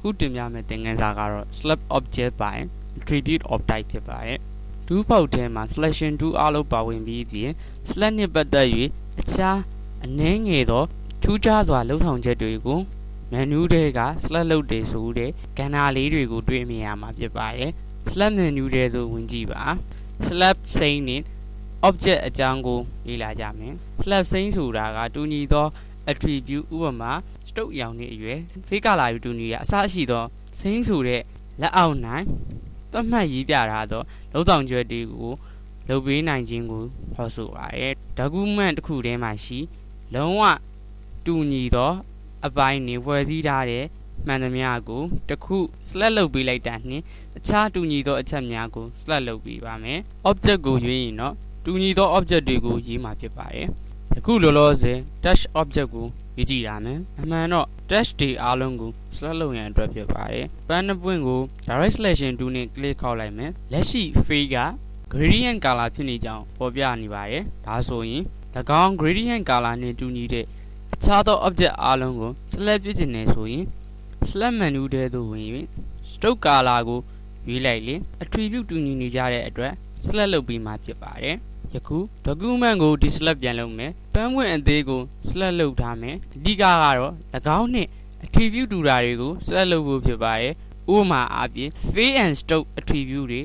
ခုတင်ပြမယ့်သင်ခန်းစာကတော့ slab object by attribute of type ဖြစ်ပါတယ်။ 2 ပေါက်ထဲမှာ selection 2 အားလုံးပါဝင်ပြီးပြင် slab နဲ့ပတ်သက်၍အခြားအနည်းငယ်သောထူးခြားစွာလှုပ်ဆောင်ချက်တွေကို menu ထဲက slab လုပ်တယ်ဆိုတဲ့ကဏ္ဍလေးတွေကိုတွေ့မြင်ရမှာဖြစ်ပါတယ်။ slab menu ထဲသို့ဝင်ကြည့်ပါ။ slab scene နဲ့ object အကြောင်းကိုလေ့လာကြမယ်။ slab scene ဆိုတာကတူညီသော attribute ဥပမာစတုတ်ရောင်နဲ့အရွယ် fake color တူညီရာအစရှိသော scene ဆိုတဲ့လက်အောက်၌သတ်မှတ်ရေးပြထားသောလှုပ်ဆောင်ချက်တွေကိုလုပ်ပေးနိုင်ခြင်းကိုဟောဆိုပါတယ်။ document တစ်ခုထဲမှာရှိလုံးဝတူညီသောအပိုင်းတွေဖွဲ့စည်းထားတဲ့မှန်သမျှကိုတစ်ခု select လုပ်ပေးလိုက်တာနှင့်အခြားတူညီသောအချက်များကို select လုပ်ပေးပါမယ်။ object ကိုရွေးရင်တော့တူညီသော object တွေကိုရေးမှာဖြစ်ပါတယ်။ယခုလောလောဆယ် touch object ကိုရွေးကြည့်ရမယ်။အမှန်တော့ touch တွေအားလုံးကို select လုပ်ရန်အတွက်ဖြစ်ပါတယ်။ ပန်းနှစ်ပွင့်ကို direct selection 2 နဲ့ click ခောက်လိုက်မယ်။လက်ရှိ fade က gradient color ဖြစ်နေကြောင်းပေါ်ပြနေပါတယ်။ဒါဆိုရင်၎င်း gradient color နဲ့တူညီတဲ့အခြားသော object အားလုံးကို select ပြစ်ချင်တယ်ဆိုရင် select menu ထဲသို့ဝင်၍ stroke color ကိုရွေးလိုက်လေ attribute တူညီနေကြတဲ့အတွက် select လုပ်ပြီးမှဖြစ်ပါတယ်။ယခု document ကို deselect ပြန်လုပ်မယ်။ပန်းပွင့်အသေးကို select လုပ်ထားမယ်။အဓိကကတော့၎င်းနဲ့ attribute တူတာတွေကို select လုပ်ဖို့ဖြစ်ပါတယ်။ဥပမာအားဖြင့် fade and stroke attribute တွေ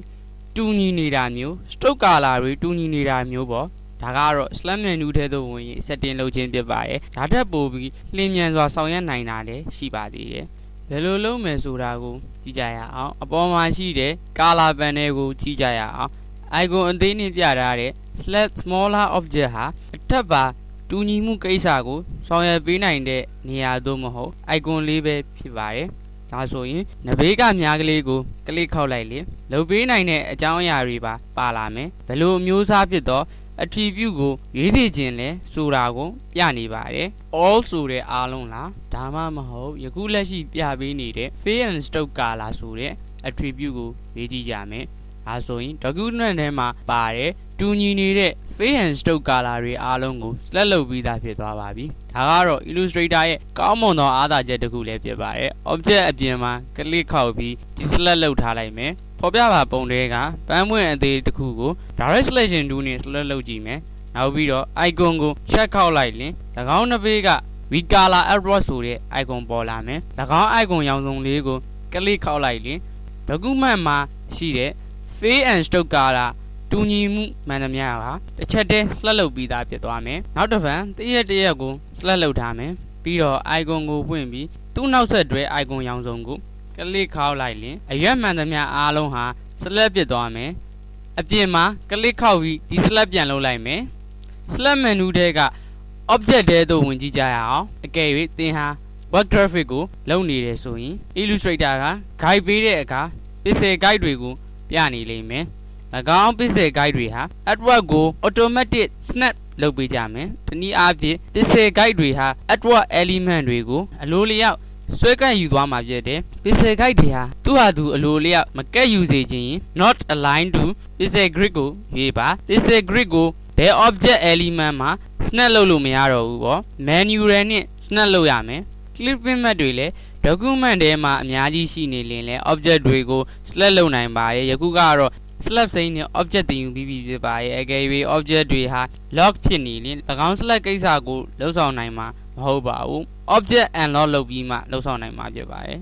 တူညီနေတာမျိုး stroke color တွေတူညီနေတာမျိုးပေါ့ဒါကတော့ slab menu ထဲသို့ဝင်ရင် setting လုပ်ခြင်းဖြစ်ပါတယ်။ဒါထက်ပိုပြီးလျင်မြန်စွာဆောင်ရွက်နိုင်တာလည်းရှိပါသေးတယ်။ဘယ်လိုလုပ်မယ်ဆိုတာကိုကြည့်ကြရအောင်။အပေါ်မှာရှိတဲ့ color panel ကိုကြည့်ကြရအောင်။ icon အသေးနဲ့ပြထားတဲ့ slab smaller object ဟာအထက်ပါတူညီမှုကိစ္စကိုဆောင်ရွက်ပေးနိုင်တဲ့နေရာသို့မဟုတ် icon လေးပဲဖြစ်ပါတယ်။ဒါဆိုရင်နဘေးကများကလေးကို click ခောက်လိုက်လေလုပ်ပေးနိုင်တဲ့အကြောင်းအရာတွေပါလာမယ်။ဘယ်လိုအမျိုးအစားဖြစ်သောattribute ကိုရွေးသိခြင်းလဲဆိုတာကိုပြနေပါတယ်။ all ဆိုတဲ့အားလုံးလားဒါမှမဟုတ်ယခုလက်ရှိပြပေးနေတဲ့ fade and stroke color ဆိုတဲ့ attribute ကိုရွေးကြည့်ကြမယ်။ဒါဆိုရင် document ထဲမှာပါတယ်တူညီနေတဲ့ fade and stroke color တွေအားလုံးကို select လုပ်ပြီးသားဖြစ်သွားပါပြီ။ဒါကတော့ Illustrator ရဲ့ကောင်းမွန်သောအားသာချက်တစ်ခုလည်းဖြစ်ပါတယ်။ object အပြင်မှာ click ခောက်ပြီး deselect လုပ်ထားလိုက်မယ်။ဖော်ပြပါပုံတွေကပန်းပွင့်အသေးတစ်ခုကို direct selection 2 နဲ့ select လုပ်ကြည့်မယ်။နောက်ပြီးတော့ icon ကို check ခောက်လိုက်ရင်၎င်းနှစ်ဘေးက recolor artwork ဆိုတဲ့ icon ပေါ်လာမယ်။၎င်း icon ရောင်စုံလေးကို click ခောက်လိုက်ရင် document မှာရှိတဲ့ fade and stroke color တူညီမှုမှန်သမျှဟာတစ်ချက်တည်း select လုပ်ပြီးသားဖြစ်သွားမယ်။နောက်တစ်ဖန်တရက်ကို select လုပ်ထားမယ်။ပြီးတော့ icon ကိုဖွင့်ပြီးသူ့နောက်ဆက်တွဲ icon ရောင်စုံကိုclick ခောက်လိုက်ရင်အရွက်မှန်သမျှအားလုံးဟာ select ဖြစ်သွားမယ်။အပြင်မှာ click ခောက်ပြီး deselect ပြန်လုပ်လိုက်မယ်။ select menu ထဲက object ထဲသို့ဝင်ကြည့်ကြရအောင်။အကယ်၍သင်ဟာ web graphic ကိုလုပ်နေတယ်ဆိုရင် Illustrator က guide ပေးတဲ့အခါ pixel guide တွေကိုပြနေလိမ့်မယ်။၎င်း pixel guide တွေဟာ artwork ကို automatic snap လုပ်ပေးကြမယ်။တနည်းအားဖြင့် pixel guide တွေဟာ artwork element တွေကိုအလိုလျောက်ဆွဲကပ်ယူသွားမှာဖြစ်တယ်။ pixel guide တွေဟာသူ့ဟာသူအလိုလျောက်မကပ်ယူစေခြင်း not align to pixel grid ကိုရွေးပါ pixel grid ကိုဘယ် object element မှာ snap လုပ်လို့မရတော့ဘူးပေါ့ manual နဲ့ snap လုပ်ရမယ်။ clipping map တွေလည်း document ထဲမှာအများကြီးရှိနေရင်လည်း object တွေကို select လုပ်နိုင်ပါတယ်ယခုကတော့ slab scene နဲ့ object တင်ယူပြီးဖြစ်ပါရဲ့အကယ်၍ object တွေဟာ lock ဖြစ်နေရင်၎င်း select ကိစ္စကိုလှုပ်ဆောင်နိုင်မှာမဟုတ်ပါဘူး object unlock လုပ်ပြီးမှလှုပ်ဆောင်နိုင်မှာဖြစ်ပါတယ်